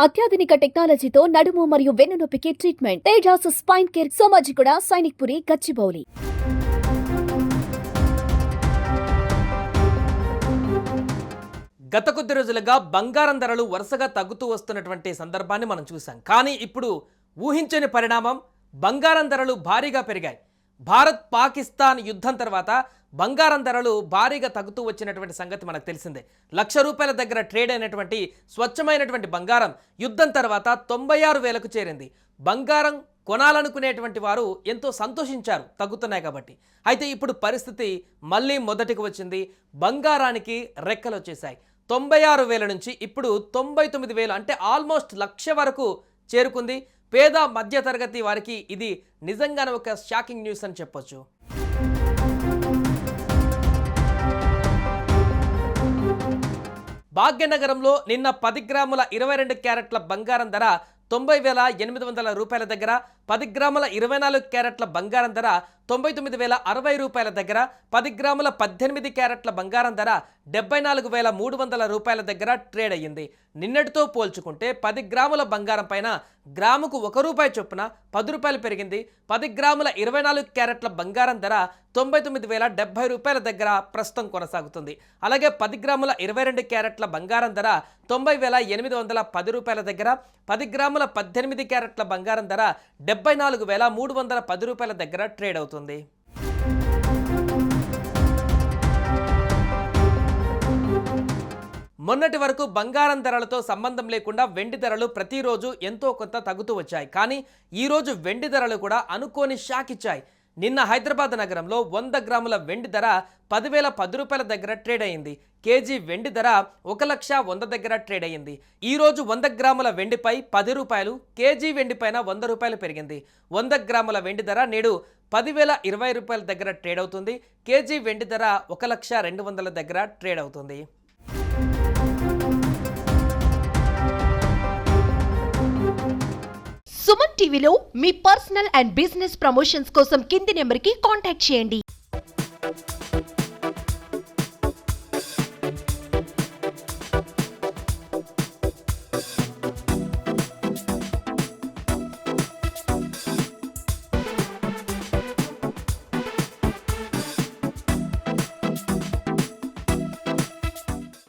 అత్యాధునిక టెక్నాలజీతో నడుము మరియు వెన్నునొప్పికి treatment. Tejas spine care, Somajiguda, Sainikpuri, Gachibowli. గత కొద్ది రోజులుగా బంగారం ధరలు వరుసగా తగ్గుతూ వస్తున్నటువంటి సందర్భాన్ని మనం చూసాం. కానీ ఇప్పుడు ఊహించని పరిణామం, బంగారం ధరలు భారీగా పెరిగాయి. భారత్ పాకిస్తాన్ యుద్ధం తర్వాత బంగారం ధరలు భారీగా తగ్గుతూ వచ్చినటువంటి సంగతి మనకు తెలిసిందే. ₹1,00,000 దగ్గర ట్రేడ్ అయినటువంటి స్వచ్ఛమైనటువంటి బంగారం యుద్ధం తర్వాత 96,000కు చేరింది. బంగారం కొనాలనుకునేటువంటి వారు ఎంతో సంతోషించారు తగ్గుతున్నాయి కాబట్టి. అయితే ఇప్పుడు పరిస్థితి మళ్ళీ మొదటికి వచ్చింది. బంగారానికి రెక్కలు వచ్చేసాయి. 96,000 నుంచి ఇప్పుడు 99,000, అంటే ఆల్మోస్ట్ 1,00,000 వరకు చేరుకుంది. పేద మధ్యతరగతి వారికి ఇది నిజంగానే ఒక షాకింగ్ న్యూస్ అని చెప్పొచ్చు. భాగ్యనగరంలో నిన్న 10 గ్రాముల 22 క్యారెట్ల బంగారం ధర ₹90,800 దగ్గర, 10 గ్రాముల 24 క్యారెట్ల బంగారం ధర ₹99,060 దగ్గర, 10 గ్రాముల 18 క్యారెట్ల బంగారం ధర ₹74,300 దగ్గర ట్రేడ్ అయ్యింది. నిన్నటితో పోల్చుకుంటే 10 గ్రాముల బంగారం పైన గ్రాముకు ₹1 చొప్పున ₹10 పెరిగింది. 10 గ్రాముల 24 క్యారెట్ల బంగారం ధర ₹99,070 దగ్గర ప్రస్తుతం కొనసాగుతుంది. అలాగే 10 గ్రాముల 22 క్యారెట్ల బంగారం ధర ₹90,810 దగ్గర, 10 గ్రాముల 18 క్యారెట్ల బంగారం ధర ₹74,310 దగ్గర ట్రేడ్ అవుతుంది. మొన్నటి వరకు బంగారం ధరలతో సంబంధం లేకుండా వెండి ధరలు ప్రతిరోజు ఎంతో కొంత తగ్గుతూ వచ్చాయి. కానీ ఈరోజు వెండి ధరలు కూడా అనుకోని షాక్ ఇచ్చాయి. నిన్న హైదరాబాద్ నగరంలో 100 గ్రాముల వెండి ధర ₹10,010 దగ్గర ట్రేడ్ అయింది. కేజీ వెండి ధర ₹1,100 దగ్గర ట్రేడ్ అయింది. ఈరోజు 100 గ్రాముల వెండిపై ₹10, కేజీ వెండిపైన ₹100 పెరిగింది. 100 గ్రాముల వెండి ధర నేడు ₹10,020 దగ్గర ట్రేడ్ అవుతుంది. కేజీ వెండి ధర ₹1,02,00 దగ్గర ట్రేడ్ అవుతుంది. సుమన్ టీవీలో మీ పర్సనల్ అండ్ బిజినెస్ ప్రమోషన్స్ కోసం కింది నెంబర్కి కాంటాక్ట్ చేయండి.